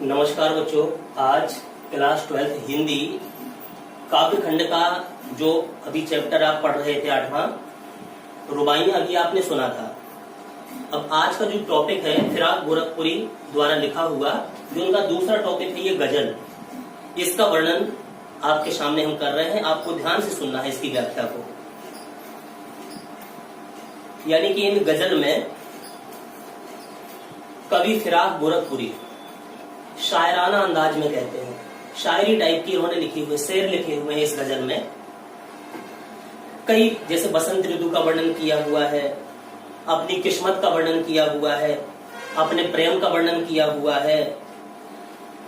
नमस्कार बच्चों। आज क्लास 12 हिंदी काव्य खंड का जो अभी चैप्टर आप पढ़ रहे थे 8वां रुबाइयां अभी आपने सुना था। अब आज का जो टॉपिक है फिराक गोरखपुरी द्वारा लिखा हुआ जो उनका दूसरा टॉपिक है ये गजल। इसका वर्णन आपके सामने हम कर रहे हैं, आपको ध्यान से सुनना है इसकी व्याख्या को। यानी कि इन गजल में कवि फिराक गोरखपुरी शायराना अंदाज में कहते हैं, शायरी टाइप की उन्होंने लिखी हुई शेर लिखे हुए हैं इस गजल में। कई जैसे बसंत ऋतु का वर्णन किया हुआ है, अपनी किस्मत का वर्णन किया हुआ है, अपने प्रेम का वर्णन किया हुआ है,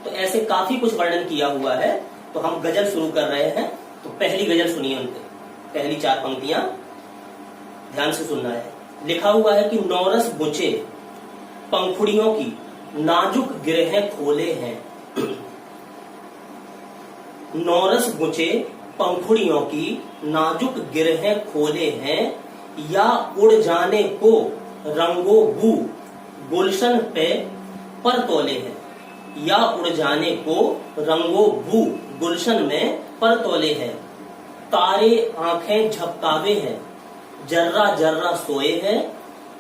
तो ऐसे काफी कुछ वर्णन किया हुआ है। तो हम गजल शुरू कर रहे हैं। तो पहली गजल सुनिए, उनके पहली 4 पंक्तियां ध्यान से सुनना है। लिखा हुआ है कि नौरस बुचे पंखुड़ियों की नाजुक गिरहें खोले हैं। नौरस बुचे पंखुड़ियों की नाजुक गिरहें खोले हैं, या उड़ जाने को रंगो बू गुलशन पे पर तोले हैं। या उड़ जाने को रंगो बू गुलशन में पर तोले हैं। तारे आंखें झपकावे हैं, जर्रा जर्रा सोए हैं।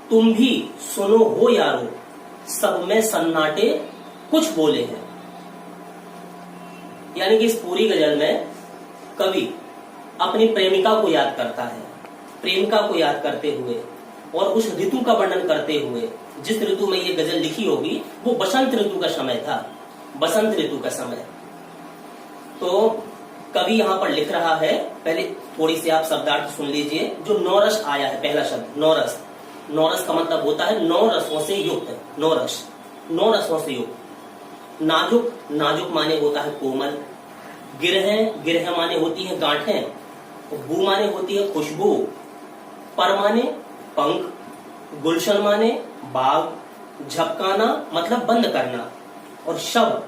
तुम भी सुनो हो यारो, सब में सन्नाटे कुछ बोले हैं। यानी कि इस पूरी गजल में कवि अपनी प्रेमिका को याद करता है। प्रेमिका को याद करते हुए और उस ऋतु का वर्णन करते हुए, जिस ऋतु में ये गजल लिखी होगी वो बसंत ऋतु का समय था, बसंत ऋतु का समय। तो कवि यहाँ पर लिख रहा है, पहले थोड़ी सी आप शब्दार्थ सुन लीजिए। जो नौरस आया है, पहला शब्द नौरस। नौरस का मतलब होता है 9 रसों से युक्त। नौरस 9 रसों से युक्त। नाजुक, नाजुक माने होता है कोमल। गिरहें, गिरहें माने होती है गांठें। बू माने होती है खुशबू। पर माने पंख। गुलशन माने बाग। झपकाना मतलब बंद करना। और शब,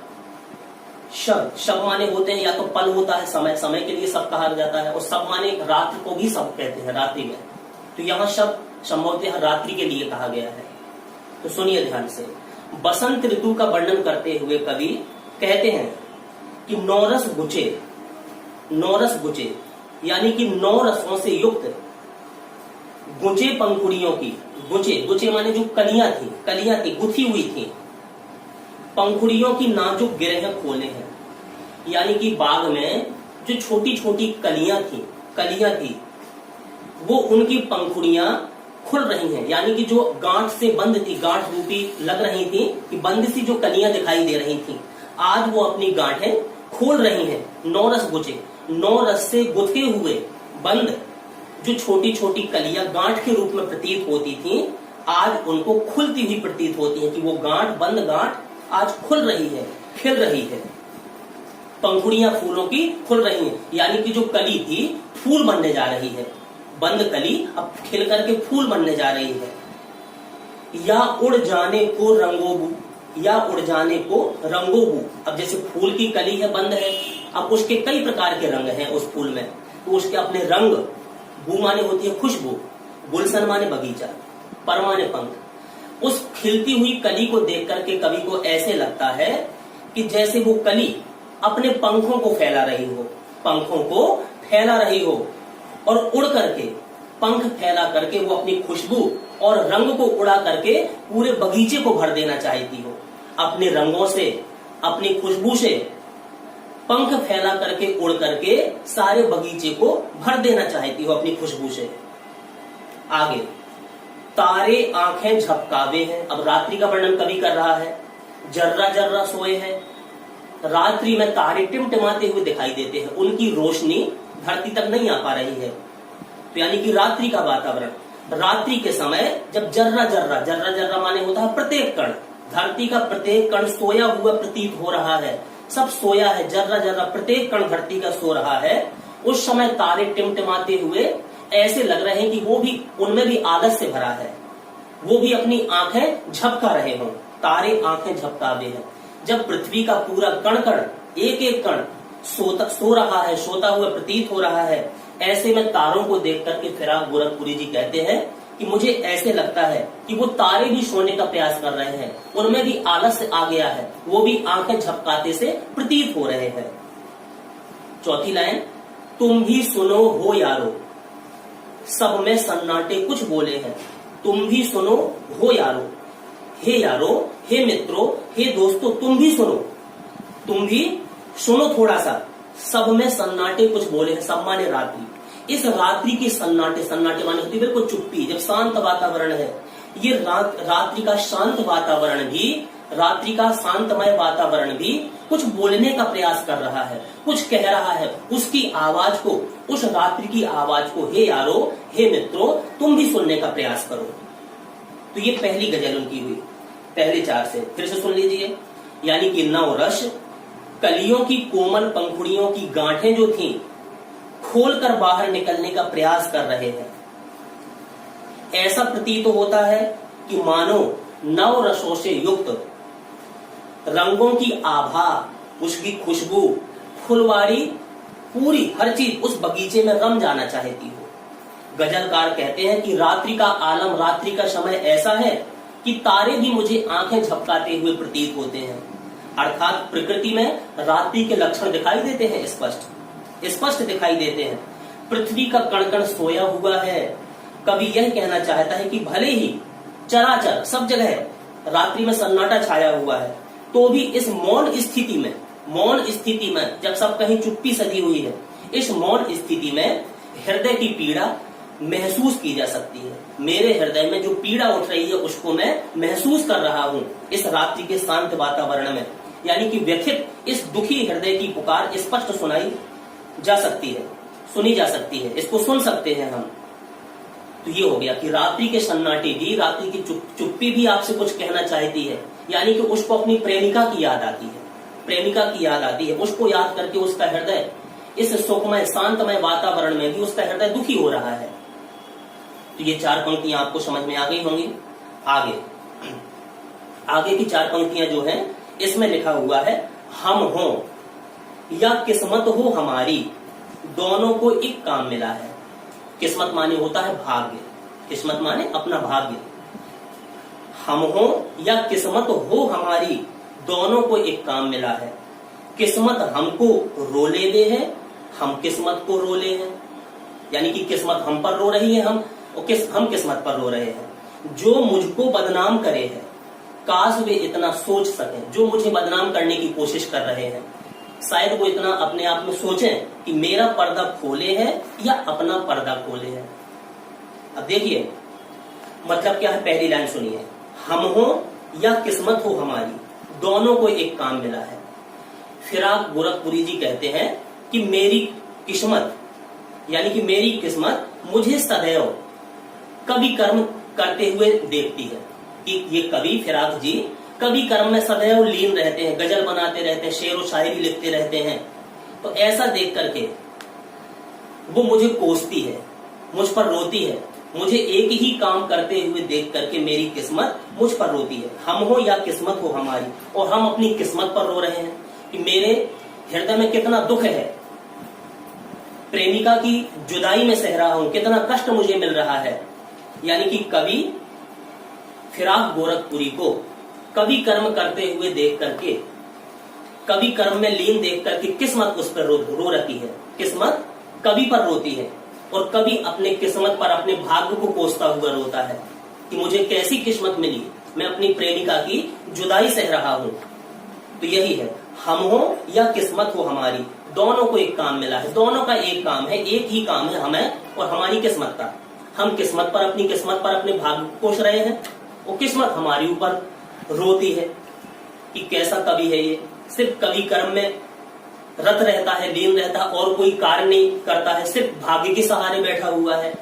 शब, शब माने होते हैं या तो पल होता है, समय, समय के लिए सब कहा जाता है। और सब माने रात्र को भी सब कहते हैं, रात्रि में। तो यहाँ शब संभवतः रात्रि के लिए कहा गया है। तो सुनिए ध्यान से। बसंत ऋतु का वर्णन करते हुए कवि कहते हैं कि नौरस गुचे, नौरस गुचे यानी कि 9 रसों से युक्त गुचे पंखुड़ियों की। गुचे, गुचे माने जो कलियां थी, कलियां थी, गुथी हुई थी। पंखुड़ियों की नाजुक गिरहें खोले हैं। यानी कि बाग में जो छोटी छोटी कलियां थी वो उनकी पंखुड़ियां खुल रही हैं। यानी कि जो गांठ से बंद थी, गांठ रूपी लग रही थी कि बंद सी जो कलियां दिखाई दे रही थी, आज वो अपनी गांठें खोल रही हैं। 9 रस गुचे, 9 रस से गुथे हुए बंद जो छोटी छोटी कलियां गांठ के रूप में प्रतीत होती थी, आज उनको खुलती हुई प्रतीत होती है कि वो गांठ, बंद गांठ आज खुल रही है, खिल रही है। पंखुड़ियां फूलों की खुल रही हैं। यानी कि जो कली थी फूल बनने जा रही है, बंद कली अब खिल करके फूल बनने जा रही है। या उड़ जाने को रंगोबू, या उड़ जाने को रंगोबू। अब जैसे फूल की कली है, बंद है, अब उसके कई प्रकार के रंग हैं उस फूल में, तो उसके अपने रंग। बू माने होती है खुशबू, गुलशन माने बगीचा, पर माने पंख। उस खिलती हुई कली को देख करके कवि को ऐसे लगता है कि जैसे वो कली अपने पंखों को फैला रही हो, पंखों को फैला रही हो, और उड़ करके, पंख फैला करके वो अपनी खुशबू और रंग को उड़ा करके पूरे बगीचे को भर देना चाहती हो। अपने रंगों से, अपनी खुशबू से पंख फैला करके उड़ करके सारे बगीचे को भर देना चाहती हो अपनी खुशबू से। आगे, तारे आंखें झपकावे हैं। अब रात्रि का वर्णन कवि कर रहा है। जर्रा जर्रा सोए हैं। रात्रि में तारे टिमटिमाते हुए दिखाई देते हैं, उनकी रोशनी धरती तक नहीं आ पा रही है। तो यानी कि रात्रि का वातावरण, रात्रि के समय जब जर्रा जर्रा, जर्रा जर्रा माने होता है प्रत्येक कण, धरती का प्रत्येक कण सोया हुआ प्रतीत हो रहा है, सब सोया है, जर्रा जर्रा प्रत्येक कण धरती का सो रहा है। उस समय तारे टिमटिमाते हुए ऐसे लग रहे हैं कि वो भी, उनमें भी आलस से भरा है, वो भी अपनी आंखें झपका रहे हों। तारे आंखें झपकावे हैं। जब पृथ्वी का पूरा कण कण, एक एक कण सो रहा है, सोता हुआ प्रतीत हो रहा है, ऐसे में तारों को देख करके फिराक गोरखपुरी जी कहते हैं कि मुझे ऐसे लगता है कि वो तारे भी सोने का प्रयास कर रहे हैं, उनमें भी आलस्य आ गया है, वो भी आंखें झपकाते से प्रतीत हो रहे हैं। चौथी लाइन, तुम भी सुनो हो यारो, सब में सन्नाटे कुछ बोले हैं। तुम भी सुनो हो यारो, हे यारो, हे मित्रों, हे दोस्तों, तुम भी सुनो, तुम भी सुनो थोड़ा सा। सब में सन्नाटे कुछ बोले हैं, सब माने रात्रि। इस रात्रि की सन्नाटे, सन्नाटे माने होती है बिल्कुल चुप्पी, जब शांत वातावरण है। ये रात्रि का शांत वातावरण भी, रात्रि का शांतमय वातावरण भी कुछ बोलने का प्रयास कर रहा है, कुछ कह रहा है। उसकी आवाज को, उस रात्रि की आवाज को, हे यारो, हे मित्रों, तुम भी सुनने का प्रयास करो। तो ये पहली गजल उनकी हुई, पहले चार से फिर से सुन लीजिए। यानी कि नव रस कलियों की कोमल पंखुड़ियों की गांठें जो थीं, खोलकर बाहर निकलने का प्रयास कर रहे हैं। ऐसा प्रतीत होता है कि मानो नव रसों से युक्त रंगों की आभा, उसकी खुशबू, फुलवारी, पूरी हर चीज उस बगीचे में रम जाना चाहती हो। गजलकार कहते हैं कि रात्रि का आलम, रात्रि का समय ऐसा है कि तारे भी मुझे आंखें झपकाते हुए प्रतीत होते हैं। अर्थात प्रकृति में रात्रि के लक्षण दिखाई देते हैं, स्पष्ट दिखाई देते हैं। पृथ्वी का कण कण सोया हुआ है। कवि यह कहना चाहता है कि भले ही चराचर सब जगह रात्रि में सन्नाटा छाया हुआ है, तो भी इस मौन स्थिति में जब सब कहीं चुप्पी सजी हुई है, इस मौन स्थिति में हृदय की पीड़ा महसूस की जा सकती है। मेरे हृदय में जो पीड़ा उठ रही है उसको मैं महसूस कर रहा हूं इस रात्रि के शांत वातावरण में। यानी कि व्यथित इस दुखी हृदय की पुकार स्पष्ट सुनाई जा सकती है, सुनी जा सकती है, इसको सुन सकते हैं हम। तो ये हो गया कि रात्रि के सन्नाटे भी, रात्रि की चुप्पी भी आपसे कुछ कहना चाहती है। यानी कि उसको अपनी प्रेमिका की याद आती है, प्रेमिका की याद आती है। उसको याद करके उसका हृदय इस सुखमय शांतमय वातावरण में भी उसका हृदय दुखी हो रहा है। तो ये चार पंक्तियां आपको समझ में आ गई होंगी। आगे की चार पंक्तियां जो हैं, इसमें लिखा हुआ है, हम हो या किस्मत हो हमारी, दोनों को एक काम मिला है। किस्मत माने होता है भाग्य, किस्मत माने अपना भाग्य। हम हो या किस्मत हो हमारी, दोनों को एक काम मिला है। किस्मत हमको रोले दे है, हम किस्मत को रोले हैं। यानी कि किस्मत हम पर रो रही है, हम किस्मत पर रो रहे हैं। जो मुझको बदनाम करे है, काश वे इतना सोच सकें। जो मुझे बदनाम करने की कोशिश कर रहे हैं, शायद वो इतना अपने आप में सोचें कि मेरा पर्दा खोले है या अपना पर्दा खोले है। अब देखिए मतलब क्या है, पहली लाइन सुनिए, हम हो या किस्मत हो हमारी, दोनों को एक काम मिला है। फिराक गोरखपुरी जी कहते हैं कि मेरी किस्मत, यानी कि मेरी किस्मत मुझे सदैव कभी कर्म करते हुए देखती है। कि ये कवि फिराक जी कभी कर्म में सदैव लीन रहते हैं, गजल बनाते रहते हैं, शेर व शायरी लिखते रहते हैं। तो ऐसा देख करके वो मुझे कोसती है, मुझ पर रोती है। मुझे एक ही काम करते हुए देख करके मेरी किस्मत मुझ पर रोती है। हम हो या किस्मत हो हमारी, और हम अपनी किस्मत पर रो रहे हैं कि मेरे हृदय में कितना दुख है, प्रेमिका की जुदाई में सह रहा हूं, कितना कष्ट मुझे मिल रहा है। यानी कि कवि फिराक गोरखपुरी को कभी कर्म करते हुए देख करके, कभी कर्म में लीन देख करके किस्मत उस पर रो रही है। किस्मत कवि पर रोती है और कभी अपने किस्मत पर, अपने भाग्य को कोसता हुआ रोता है कि मुझे कैसी किस्मत मिली, मैं अपनी प्रेमिका की जुदाई सह रहा हूं। तो यही है, हम हो या किस्मत हो हमारी, दोनों को एक काम मिला है। दोनों का एक काम है, एक ही काम है हमें और हमारी किस्मत का। हम किस्मत पर, अपनी किस्मत पर अपने भाग्य को कोस रहे हैं और किस्मत हमारी ऊपर रोती है कि कैसा कवि है ये, सिर्फ कवि कर्म में रत रहता है, लीन रहता है और कोई कार्य नहीं करता है, सिर्फ भाग्य के सहारे बैठा हुआ है।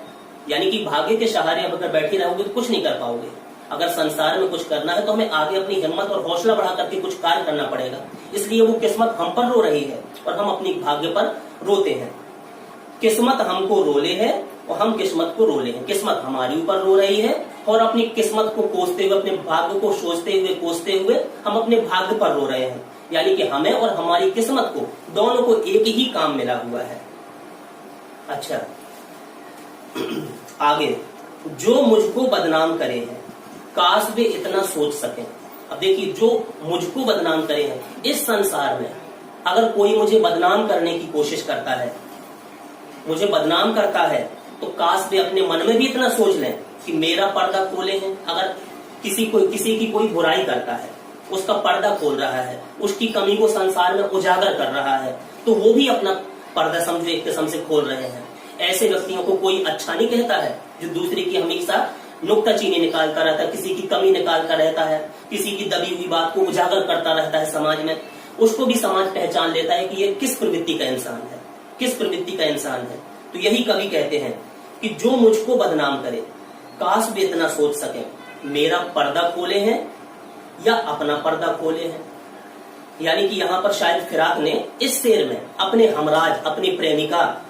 यानी कि भाग्य के सहारे अब अगर बैठे रहोगे तो कुछ नहीं कर पाओगे। अगर संसार में कुछ करना है तो हमें आगे अपनी हिम्मत और हौसला बढ़ा करके कुछ कार्य करना पड़ेगा। इसलिए वो किस्मत हम पर रो रही है और हम अपनी भाग्य पर रोते हैं। किस्मत हमको रोले है और हम किस्मत को रोले हैं। किस्मत हमारी ऊपर रो रही है और अपनी किस्मत को कोसते हुए, अपने भाग्य को सोचते हुए, कोसते हुए हम अपने भाग्य पर रो रहे हैं। यानी कि हमें और हमारी किस्मत को, दोनों को एक ही काम मिला हुआ है। अच्छा आगे जो मुझको बदनाम करे हैं काश वे इतना सोच सकें। अब देखिए, जो मुझको बदनाम करे हैं, इस संसार में अगर कोई मुझे बदनाम करने की कोशिश करता है, मुझे बदनाम करता है, तो काश वे अपने मन में भी इतना सोच लें कि मेरा पर्दा खोले हैं। अगर किसी की कोई बुराई करता है, उसका पर्दा खोल रहा है, उसकी कमी को संसार में उजागर कर रहा है, तो वो भी अपना पर्दा समझो एक किस्म से खोल रहे हैं। ऐसे व्यक्तियों को कोई अच्छा नहीं कहता है जो दूसरे की हमेशा नुक्ताचीनी निकालता रहता है, किसी की कमी निकालता रहता है, किसी की दबी हुई बात को उजागर करता रहता है समाज में। उसको भी समाज पहचान लेता है कि ये किस प्रवृत्ति का इंसान है, किस प्रवृत्ति का इंसान है। तो यही कवि कहते हैं कि जो मुझको बदनाम करे काश वे इतना सोच सके मेरा पर्दा खोले हैं या अपना पर्दा खोले हैं। यानी कि यहाँ पर शायद फिराक ने इस शेर में अपने हमराज, अपनी प्रेमिका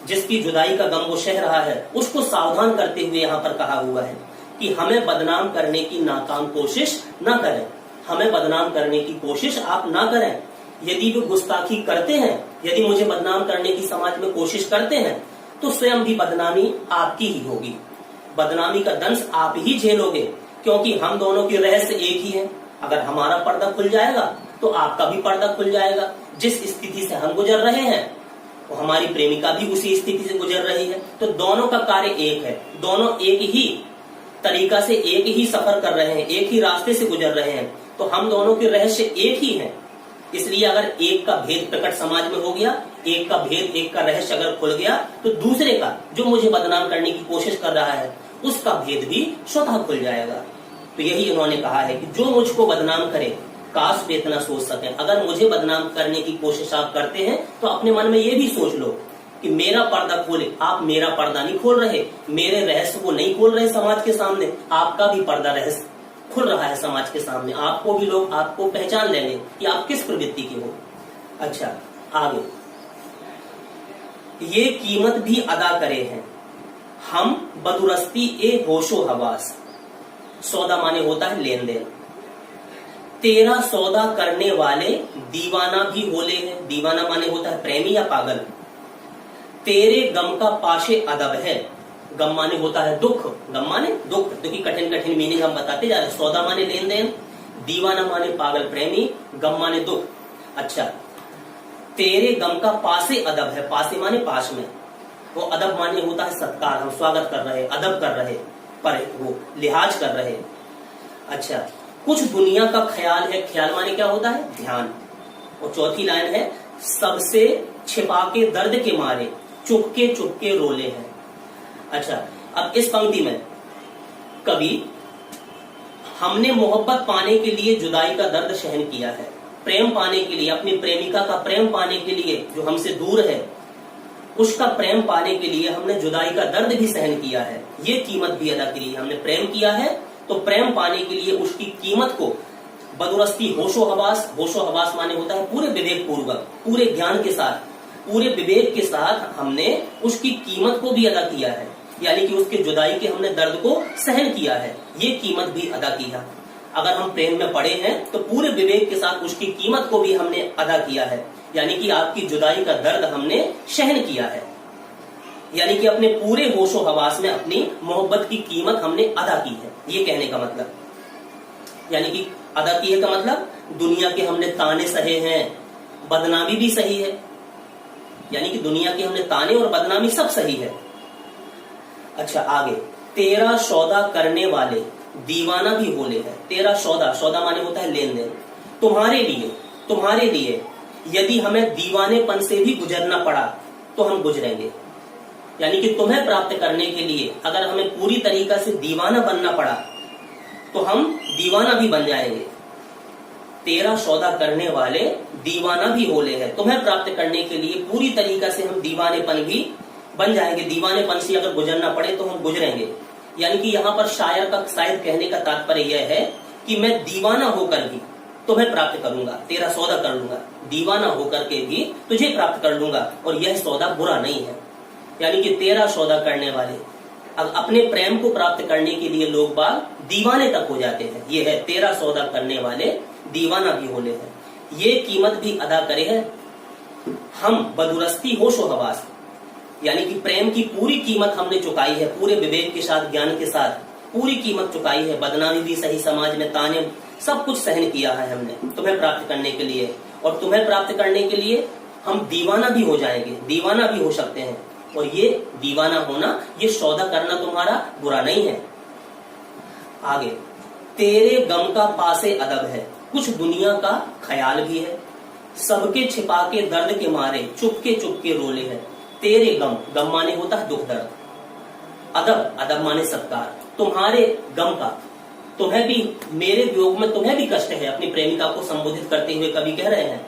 जिसकी जुदाई का गम वो सह रहा है, उसको सावधान करते हुए यहाँ पर कहा हुआ है कि हमें बदनाम करने की नाकाम कोशिश ना करें, हमें बदनाम करने की कोशिश आप ना करें। यदि वे गुस्ताखी करते हैं, यदि मुझे बदनाम करने की समाज में कोशिश करते हैं, तो स्वयं भी बदनामी आपकी ही होगी, बदनामी का दंश आप ही झेलोगे, क्योंकि हम दोनों की रहस्य एक ही है। अगर हमारा पर्दा खुल जाएगा तो आपका भी पर्दा खुल जाएगा। जिस स्थिति से हम गुजर रहे हैं वो हमारी प्रेमिका भी उसी स्थिति से गुजर रही है, तो दोनों का कार्य एक है, दोनों एक ही तरीका से एक ही सफर कर रहे हैं, एक ही रास्ते से गुजर रहे हैं, तो हम दोनों के रहस्य एक ही है। इसलिए अगर एक का भेद प्रकट समाज में हो गया, एक का भेद, एक का रहस्य अगर खुल गया, तो दूसरे का, जो मुझे बदनाम करने की कोशिश कर रहा है, उसका भेद भी स्वतः खुल जाएगा। तो यही इन्होंने कहा है कि जो मुझको बदनाम करे काश वे इतना सोच सकें। अगर मुझे बदनाम करने की कोशिश आप करते हैं तो अपने मन में ये भी सोच लो कि मेरा पर्दा खोले। आप मेरा पर्दा नहीं खोल रहे, मेरे रहस्य को नहीं खोल रहे समाज के सामने, आपका भी पर्दा रहस्य खुल रहा है समाज के सामने। आपको भी लोग आपको पहचान लेंगे कि आप किस प्रवृत्ति के हो। अच्छा, आगे, ये कीमत भी अदा करे हैं हम बदुरस्ती ए होशो हवास। सौदा माने होता है लेन देन। तेरा सौदा करने वाले दीवाना भी होले हैं। दीवाना माने होता है प्रेमी या पागल। तेरे गम का पाशे अदब है। गम माने होता है दुख, गम माने दुख, दुखी कठिन कठिन मीनिंग हम बताते जा रहे हैं। सौदा माने लेन देन, दीवाना माने पागल प्रेमी, गम माने दुख। अच्छा, तेरे गम का पासे अदब है। पासे माने पास में, वो अदब माने होता है सत्कार, हम स्वागत कर रहे, अदब कर रहे, पर वो लिहाज कर रहे। अच्छा, कुछ दुनिया का ख्याल है। ख्याल माने क्या होता है? ध्यान। और चौथी लाइन है, सबसे छिपा के दर्द के मारे चुपके रोले हैं। अच्छा, अब इस पंक्ति में कवि, हमने मोहब्बत पाने के लिए जुदाई का दर्द सहन किया है, प्रेम पाने के लिए, अपनी प्रेमिका का प्रेम पाने के लिए जो हमसे दूर है उसका प्रेम पाने के लिए हमने जुदाई का दर्द भी सहन किया है, ये कीमत भी अदा की है। हमने प्रेम किया है तो प्रेम पाने के लिए उसकी कीमत को बदुरस्ती होशो हवास, होशो हवास माने होता है पूरे विवेक पूर्वक, पूरे ज्ञान के साथ, पूरे विवेक के साथ हमने उसकी कीमत को भी अदा किया है। यानी कि उसके जुदाई के हमने दर्द को सहन किया है, ये कीमत भी अदा की है। अगर हम प्रेम में पड़े हैं तो पूरे विवेक के साथ उसकी कीमत को भी हमने अदा किया है। यानी कि आपकी जुदाई का दर्द हमने सहन किया है, यानी कि अपने पूरे होशो हवास में अपनी मोहब्बत की कीमत हमने अदा की है, ये कहने का मतलब। यानी कि अदा की है का मतलब दुनिया के हमने ताने सहे हैं, बदनामी भी सही है। यानी कि दुनिया के हमने ताने और बदनामी सब सही है। अच्छा, आगे, तेरा सौदा करने वाले दीवाना भी होले हैं। तेरा सौदा, सौदा माने होता है लेन देन। तुम्हारे लिए यदि हमें दीवानेपन से भी गुजरना पड़ा तो हम गुजरेंगे। यानी कि तुम्हें प्राप्त करने के लिए अगर हमें पूरी तरीका से दीवाना बनना पड़ा तो हम दीवाना भी बन जाएंगे। तेरा सौदा करने वाले दीवाना भी होले हैं। तुम्हें प्राप्त करने के लिए पूरी तरीका से हम दीवानेपन भी बन जाएंगे। दीवानेपन से अगर गुजरना पड़े तो हम गुजरेंगे। यानी कि यहाँ पर शायर का शायद कहने का तात्पर्य यह है कि मैं दीवाना होकर भी तुम्हें प्राप्त करूंगा, तेरा सौदा कर लूंगा, दीवाना होकर के भी तुझे प्राप्त कर लूंगा, और यह सौदा बुरा नहीं है। यानी कि तेरा सौदा करने वाले, अब अपने प्रेम को प्राप्त करने के लिए लोग बाग दीवाने तक हो जाते हैं। ये है तेरा सौदा करने वाले दीवाना भी होले हैं। ये कीमत भी अदा करे है हम बदुरस्ती होशो हवास। यानी कि प्रेम की पूरी कीमत हमने चुकाई है, पूरे विवेक के साथ, ज्ञान के साथ पूरी कीमत चुकाई है। बदनामी भी सही, समाज में ताने, सब कुछ सहन किया है हमने तुम्हें प्राप्त करने के लिए। और तुम्हें प्राप्त करने के लिए हम दीवाना भी हो जाएंगे, दीवाना भी हो सकते हैं। और ये दीवाना होना, ये सौदा करना तुम्हारा बुरा नहीं है। आगे, तेरे गम का पासे अदब है, कुछ दुनिया का ख्याल भी है। सबके छिपा के दर्द के मारे चुपके चुपके रोले है। तेरे गम, गम माने होता है दुख दर्द, अदब, अदब माने सत्कार। तुम्हारे गम का, तुम्हें भी, मेरे वियोग में तुम्हें भी कष्ट है। अपनी प्रेमिका को संबोधित करते हुए कवि कह रहे हैं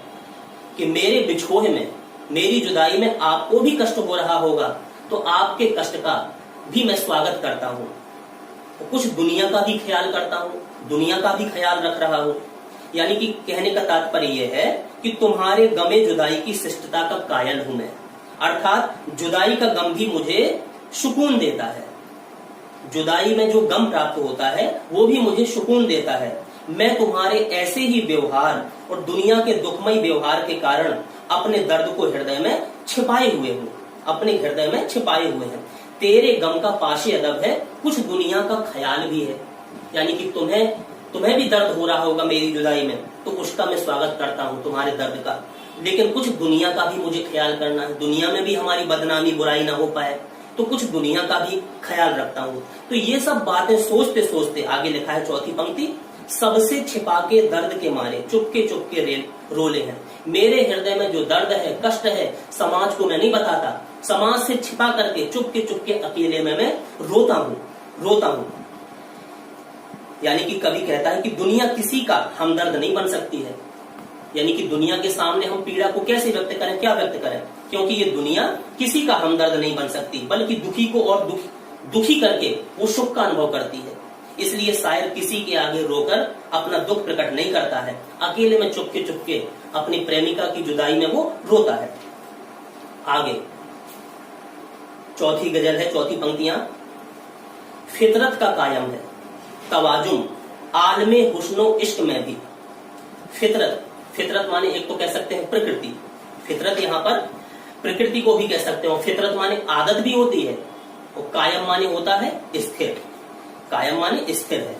कि मेरे बिछोह में, मेरी जुदाई में आपको भी कष्ट हो रहा होगा, तो आपके कष्ट का भी मैं स्वागत करता हूं। तो कुछ दुनिया का भी ख्याल करता हूं, दुनिया का भी ख्याल रख रहा हूं। यानी कि कहने का तात्पर्य यह है कि तुम्हारे गमे जुदाई की शिष्टता का कायल हूं मैं। अर्थात जुदाई का गम भी मुझे सुकून देता है। जुदाई में जो गम प्राप्त होता है वो भी मुझे सुकून देता है। मैं तुम्हारे ऐसे ही व्यवहार और दुनिया के दुखमय व्यवहार के कारण अपने दर्द को हृदय में छिपाए हुए हूँ, अपने हृदय में छिपाए हुए हैं। तेरे गम का पाशे अदब है, कुछ दुनिया का ख्याल भी है। यानी कि तुम्हें भी दर्द हो रहा होगा मेरी जुदाई में, तो उसका मैं स्वागत करता हूँ, तुम्हारे दर्द का। लेकिन कुछ दुनिया का भी मुझे ख्याल करना है, दुनिया में भी हमारी बदनामी, बुराई ना हो पाए, तो कुछ दुनिया का भी ख्याल रखता हूँ। तो ये सब बातें सोचते सोचते आगे लिखा है चौथी पंक्ति, सबसे छिपा के दर्द के मारे चुपके चुपके रोले हैं। मेरे हृदय में जो दर्द है, कष्ट है, समाज को मैं नहीं बताता, समाज से छिपा करके चुपके चुपके अकेले में मैं रोता हूँ। यानी कि कवि कहता है कि दुनिया किसी का हमदर्द नहीं बन सकती है। यानी कि दुनिया के सामने हम पीड़ा को कैसे व्यक्त करें, क्या व्यक्त करें, क्योंकि ये दुनिया किसी का हमदर्द नहीं बन सकती, बल्कि दुखी को और दुखी करके वो सुख का अनुभव करती है। इसलिए शायर किसी के आगे रोकर अपना दुख प्रकट नहीं करता है, अकेले में चुपके चुपके अपनी प्रेमिका की जुदाई में वो रोता है। आगे चौथी गजल है, चौथी पंक्तियां, फितरत का कायम है तवाजुम आलमे हुस्नो इश्क में भी। फितरत माने एक तो कह सकते हैं प्रकृति, फितरत यहाँ पर प्रकृति को भी कह सकते हो। फितरत माने आदत भी होती है, और कायम माने होता है स्थिर, कायम माने स्थिर है।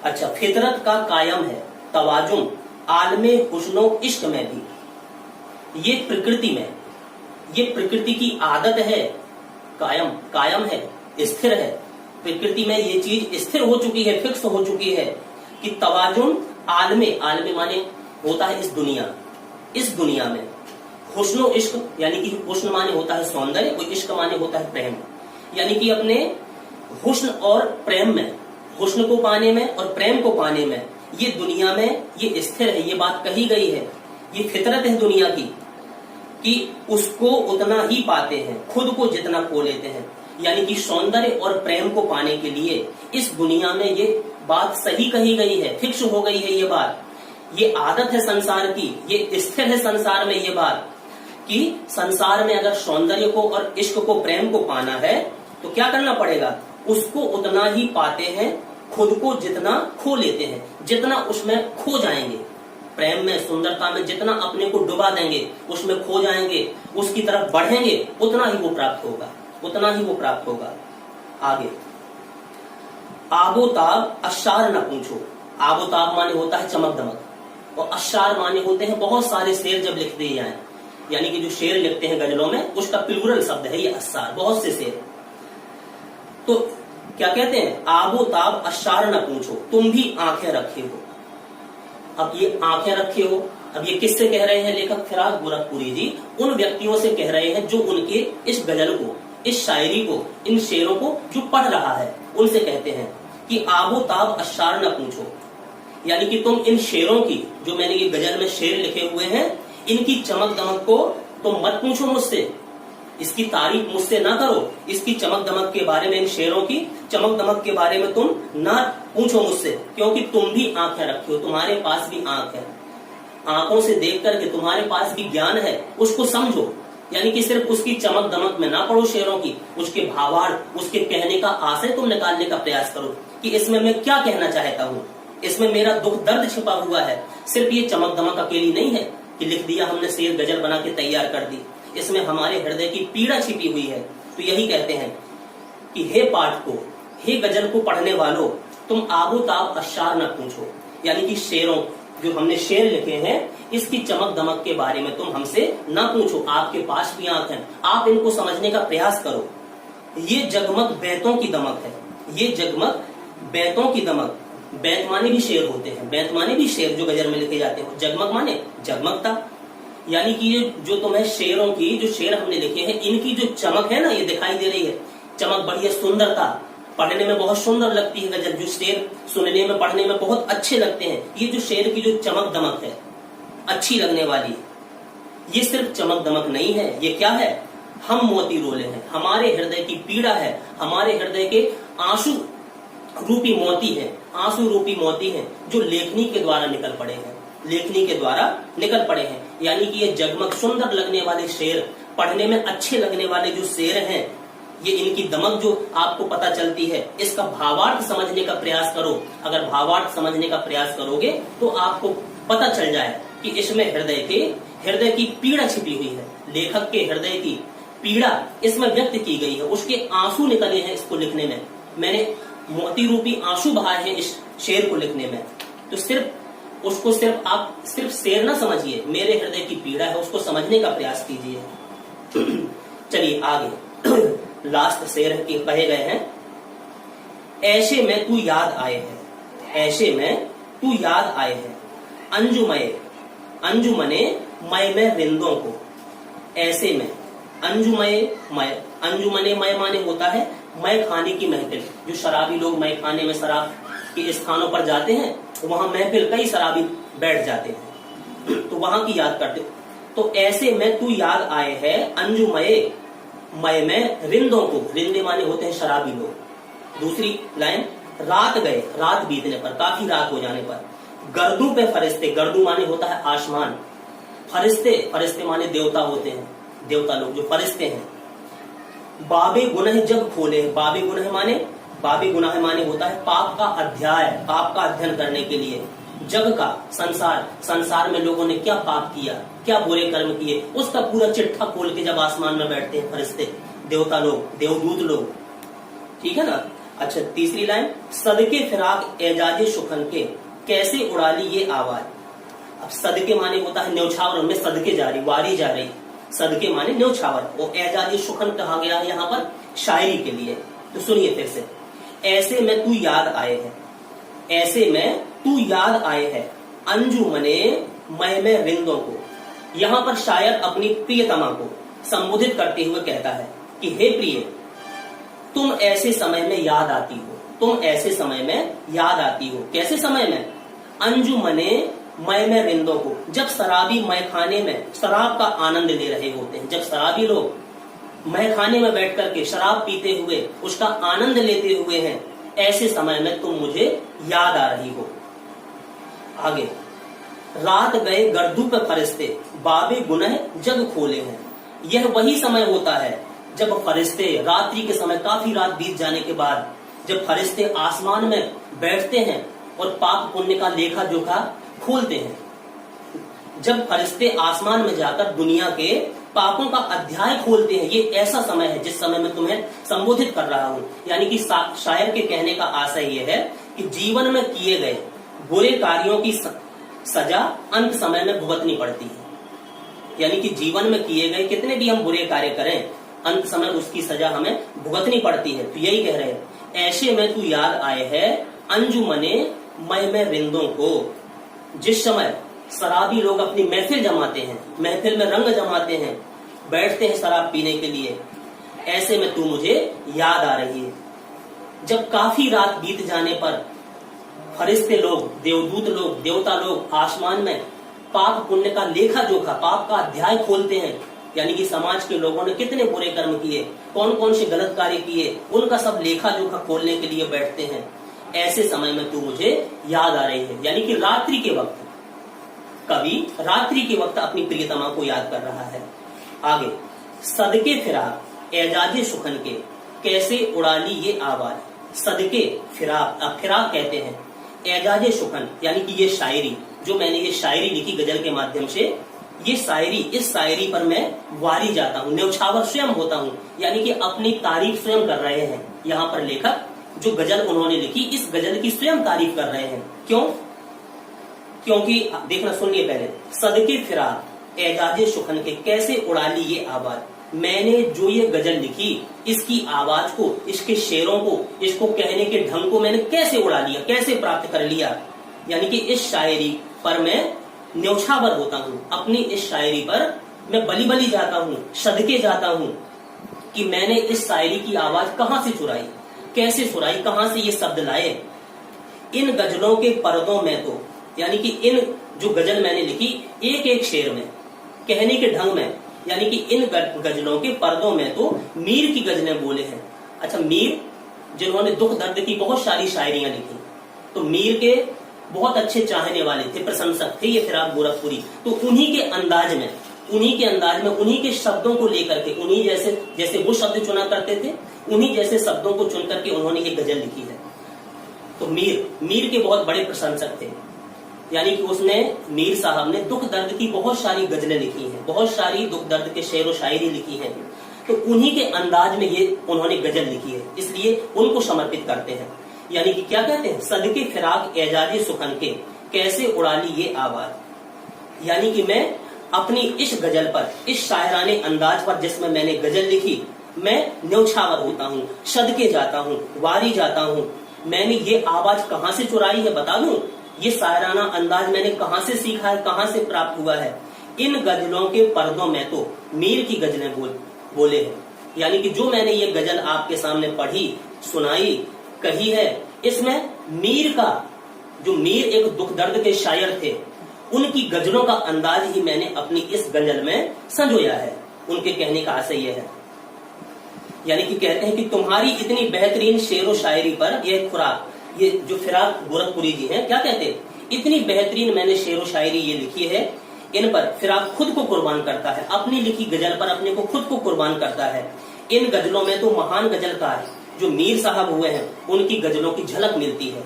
अच्छा, फितरत का कायम है तवाजुम आलमे हुस्नो इश्क में भी। ये प्रकृति में, ये प्रकृति की आदत है, कायम है, स्थिर है। प्रकृति में ये चीज स्थिर हो चुकी है, फिक्स हो चुकी है कि तवाजुन आलमे माने होता है इस दुनिया में। हुस्नो इश्क, यानी कि हुस्न माने होता है सौंदर्य, और इश्क माने होता है प्रेम। यानी कि अपने हुस्न और प्रेम में, हुस्न को पाने में और प्रेम को पाने में, ये दुनिया में ये स्थिर है, ये बात कही गई है। ये फितरत है दुनिया की कि उसको उतना ही पाते हैं, खुद को जितना खो लेते हैं। यानी कि सौंदर्य और प्रेम को पाने के लिए इस दुनिया में ये बात सही कही गई है, फिक्स हो गई है ये बात, ये आदत है संसार की, ये स्थिर है संसार में ये बात कि संसार में अगर सौंदर्य को और इश्क को, प्रेम को पाना है तो क्या करना पड़ेगा, उसको उतना ही पाते हैं, खुद को जितना खो लेते हैं, जितना उसमें खो जाएंगे, प्रेम में, सुंदरता में जितना अपने को डुबा देंगे, उसमें खो जाएंगे, उसकी तरफ बढ़ेंगे, उतना ही वो प्राप्त होगा, उतना ही वो प्राप्त होगा। आगे, आबोताब अशार न पूछो। आबोताब माने होता है चमक दमक, और अशार माने होते हैं बहुत सारे शेर जब लिख दिए जाए, यानी कि जो शेर लिखते हैं गजलों में, उसका प्लूरल शब्द है ये अशार, बहुत से शेर। तो क्या कहते हैं, आबोताब अशार न पूछो, तुम भी आंखें रखे हो। अब ये आंखें रखे हो, अब ये किससे कह रहे हैं लेखक फिराक गोरखपुरी जी? उन व्यक्तियों से कह रहे हैं जो उनके इस गजल को, इस शायरी को, इन शेरों को जो पढ़ रहा है, उनसे कहते हैं कि आबोताब अशार न पूछो। यानी कि तुम इन शेरों की, जो मैंने ये गजल में शेर लिखे हुए हैं, इनकी चमक दमक को तुम मत पूछो मुझसे, इसकी तारीफ मुझसे ना करो, इसकी चमक दमक के बारे में, इन शेरों की चमक दमक के बारे में तुम ना पूछो मुझसे, क्योंकि तुम भी आंखें रखे हो, तुम्हारे पास भी आंख है, आंखों से देख करके तुम्हारे पास भी ज्ञान है, उसको समझो। यानी कि सिर्फ उसकी चमक दमक में ना पढ़ो शेरों की, उसके भावार्थ, उसके कहने का आशय तुम निकालने का प्रयास करो कि इसमें मैं क्या कहना चाहता हूँ, इसमें मेरा दुख दर्द छिपा हुआ है। सिर्फ ये चमक दमक अकेली नहीं है कि लिख दिया हमने, शेर गजल बना के तैयार कर दी, इसमें हमारे हृदय की पीड़ा छिपी हुई है। तो यही कहते हैं कि हे पाठ को, हे गजल को पढ़ने वालों, तुम आबोताब अशार न पूछो। यानी कि शेरों, जो हमने शेर लिखे हैं, इसकी चमक दमक के बारे में तुम हमसे ना पूछो। आपके पास भी आंख है, आप इनको समझने का प्रयास करो। ये जगमग बैतों की दमक है, ये जगमग बैतों की दमक। बैत माने भी शेर होते हैं, बैत माने भी शेर जो गजल में लिखे जाते हैं। जगमग माने जगमगता। यानी कि ये जो तुम्हें शेरों की, जो शेर हमने लिखे हैं, इनकी जो चमक है ना, ये दिखाई दे रही है, चमक बढ़िया, सुंदरता, पढ़ने में बहुत सुंदर लगती है गजल। जो शेर सुनने में, पढ़ने में बहुत अच्छे लगते हैं, ये जो शेर की जो चमक दमक है, अच्छी लगने वाली, ये सिर्फ चमक दमक नहीं है, ये क्या है? हम मोती रोले हैं, हमारे हृदय की पीड़ा है, हमारे हृदय के आंसू रूपी मोती है, आंसू रूपी मोती है, जो लेखनी के द्वारा निकल पड़े हैं, लेखनी के द्वारा निकल पड़े हैं। यानी कि ये जगमग सुंदर लगने वाले शेर, पढ़ने में अच्छे लगने वाले जो शेर हैं, ये इनकी दमक जो आपको पता चलती है, इसका भावार्थ समझने का प्रयास करो। अगर भावार्थ समझने का प्रयास करोगे तो आपको पता चल जाए कि इसमें हृदय की पीड़ा छिपी हुई है। लेखक के हृदय की पीड़ा इसमें व्यक्त की गई है, उसके आंसू निकले हैं इसको लिखने में। मैंने मोती रूपी आंसू बहाए हैं इस शेर को लिखने में। तो सिर्फ उसको आप सिर्फ शेर ना समझिए, मेरे हृदय की पीड़ा है, उसको समझने का प्रयास कीजिए। चलिए आगे लास्ट शेर की कहे गए हैं, ऐसे में तू याद आए है, ऐसे में तू याद आए है, अंजुमने मय में रिंदों को। ऐसे में अंजुमने मय माने होता है मय खाने की महफिल। जो शराबी लोग मय खाने में, शराब के स्थानों पर जाते हैं, तो वहां महफिल, कई शराबी बैठ जाते हैं, तो वहां की याद करते। तो ऐसे में तू याद आए है, अंजुमय मय में रिंदों को। रिंदे माने होते हैं शराबी लोग। दूसरी लाइन, रात गए, रात बीतने पर, काफी रात हो जाने पर, गर्दू पे फरिश्ते, गर्दू माने होता है आसमान, फरिश्ते माने देवता होते हैं, देवता लोग जो फरिश्ते हैं। बाबे गुनाह जग खोले, बाबे गुनाह माने होता है पाप का अध्याय, पाप का अध्ययन करने के लिए। जग का संसार में लोगों ने क्या पाप किया, क्या बुरे कर्म किए, उसका पूरा चिट्ठा खोल के जब आसमान में बैठते हैं फरिश्ते, देवता लोग, देवदूत लोग। ठीक है ना। अच्छा, तीसरी लाइन, सदके फिराक एजाजे सुखन के, कैसे उड़ा ली ये आवाज। अब सदके माने होता है न्यौछावर, उनमें सदके जा रही, वारी जा रही, सदके माने न्यौछावर। वो एजाजे सुखन कहा गया है यहाँ पर शायरी के लिए। तो सुनिए फिर से, ऐसे में तू याद आए है, ऐसे में तू याद आए है, अंजुमने मय में रिंदों को। यहाँ पर शायर अपनी प्रियतमा को संबोधित करते हुए कहता है कि हे प्रिय, तुम ऐसे समय में याद आती हो, तुम ऐसे समय में याद आती हो। कैसे समय में? अंजुमने मय में रिंदों को, जब शराबी मय खाने में शराब का आनंद ले रहे होते हैं, जब शराबी लोग मय खाने में बैठ करके शराब पीते हुए उसका आनंद लेते हुए हैं, ऐसे समय में तुम मुझे याद आ रही हो। आगे, रात गए गर्दू पे फरिश्ते, बाबे गुनह जग खोले हैं। यह वही समय होता है जब फरिश्ते रात्रि के समय, काफी रात बीत जाने के बाद, जब फरिश्ते आसमान में बैठते हैं और पाप पुण्य का लेखा जोखा खोलते हैं। जब फरिश्ते आसमान में जाकर दुनिया के पापों का अध्याय खोलते हैं, ये ऐसा समय है जिस समय मैं तुम्हें संबोधित कर रहा हूं। यानी कि शायर के कहने का आशय यह है कि जीवन में किए गए बुरे कार्यों की सजा अंत समय में भुगतनी पड़ती है। यानी कि जीवन में किए गए कितने भी हम बुरे कार्य करें, अंत समय उसकी सजा हमें भुगतनी पड़ती है। तो यही कह रहे हैं, ऐसे में तू याद आए है, अंजुमने मय में रिंदों को। जिस समय शराबी लोग अपनी महफिल जमाते हैं, महफिल में रंग जमाते हैं, बैठते हैं शराब पीने के लिए, ऐसे में तू मुझे याद आ रही है। जब काफी रात बीत जाने पर फरिश्ते लोग, देवदूत लोग, देवता लोग आसमान में पाप पुण्य का लेखा जोखा, पाप का अध्याय खोलते हैं। यानी कि समाज के लोगों ने कितने बुरे कर्म किए, कौन कौन से गलत कार्य किए, उनका सब लेखा जोखा खोलने के लिए बैठते हैं। ऐसे समय में तू मुझे याद आ रही है। यानी कि रात्रि के वक्त, कवि रात्रि के वक्त अपनी प्रियतमा को याद कर रहा है। आगे, सदके फिराक एजाजे सुखन के, कैसे उड़ा ली ये आवाज। सदके फिराक, अब फिराक कहते हैं, एजाजे सुखन यानी कि ये शायरी, जो मैंने ये शायरी लिखी गजल के माध्यम से, इस शायरी पर मैं वारी जाता हूँ, न्यौछावर स्वयं होता हूँ, यानी कि अपनी तारीफ स्वयं कर रहे हैं। यहाँ पर लेखक जो गजल उन्होंने लिखी, इस गजल की स्वयं तारीफ कर रहे हैं। क्यों? क्योंकि देखना, सुनिए पहले। सदके फिराक एजाजे सुखन के, कैसे उड़ा ली ये आवाज। मैंने जो ये गजल लिखी, इसकी आवाज को, इसके शेरों को, इसको कहने के ढंग को मैंने कैसे उड़ा लिया, कैसे प्राप्त कर लिया। यानी कि इस शायरी पर मैं न्यौछावर होता हूँ, अपनी इस शायरी पर मैं बली बली जाता हूँ, सदके जाता हूँ कि मैंने इस शायरी की आवाज कहां से चुराई, कैसे चुराई, कहां से ये शब्द लाए। इन गजलों के पर्दों में तो, यानी कि इन जो गजल मैंने लिखी, एक एक शेर में, कहने के ढंग में, यानी कि इन गजलों के पर्दों में तो मीर की गजलें बोले हैं। अच्छा, मीर जिन्होंने दुख दर्द की बहुत सारी शायरियां लिखी, तो मीर के बहुत अच्छे चाहने वाले थे, प्रशंसक थे ये फिराक गोरखपुरी। तो उन्हीं के अंदाज में, उन्हीं के शब्दों को लेकर के, उन्हीं जैसे वो शब्द चुना करते थे, उन्हीं जैसे शब्दों को चुन करके उन्होंने ये गजल लिखी है। तो मीर के बहुत बड़े प्रशंसक थे, यानी कि उसने, मीर साहब ने दुख दर्द की बहुत सारी गजलें लिखी हैं, बहुत सारी दुख दर्द के शेर व शायरी लिखी है। तो उन्हीं के अंदाज में ये उन्होंने गजल लिखी है, इसलिए उनको समर्पित करते हैं। यानी कि क्या कहते हैं, सदके फिराक एजाजे सुखन के, कैसे उड़ा ली ये आवाज। यानी कि मैं अपनी इस गजल पर, इस शायराने अंदाज पर जिसमें मैंने गजल लिखी, मैं न्यौछावर होता हूँ, सदके जाता हूँ, वारी जाता हूँ। मैंने ये आवाज कहां से चुराई है बता दूं, ये शायराना अंदाज मैंने कहां से सीखा है, कहां से प्राप्त हुआ है। इन गजलों के पर्दों में तो मीर की गजलें बोले हैं। यानी कि जो मैंने ये गजल आपके सामने पढ़ी, सुनाई, कही है, इसमें मीर का, जो मीर एक दुख दर्द के शायर थे, उनकी गजलों का अंदाज ही मैंने अपनी इस गजल में संजोया है। उनके कहने का आशय यह है, यानी कि कहते हैं कि तुम्हारी इतनी बेहतरीन शेर व शायरी पर यह खुराक, ये जो फिराक गोरखपुरी जी हैं, क्या कहते हैं, इतनी बेहतरीन मैंने शेर व शायरी ये लिखी है, इन पर फिराक खुद को कुर्बान करता है, अपनी लिखी गजल पर अपने को खुद को कुर्बान करता है। इन गजलों में तो महान गजलकार जो मीर साहब हुए हैं, उनकी गजलों की झलक मिलती है।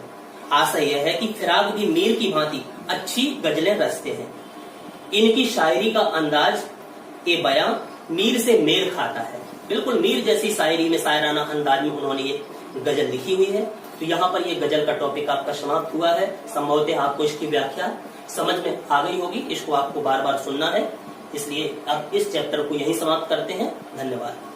आशा यह है कि फिराक भी मीर की भांति अच्छी गजलें रचते हैं। इनकी शायरी का अंदाज ए बयां मीर से मेल खाता है, बिल्कुल मीर जैसी शायरी में, शायराना अंदाज में उन्होंने ये गजल लिखी हुई है। तो यहाँ पर ये गजल का टॉपिक आपका समाप्त हुआ है। संभवतः आपको इसकी व्याख्या समझ में आ गई होगी, इसको आपको बार बार सुनना है, इसलिए अब इस चैप्टर को यहीं समाप्त करते हैं। धन्यवाद।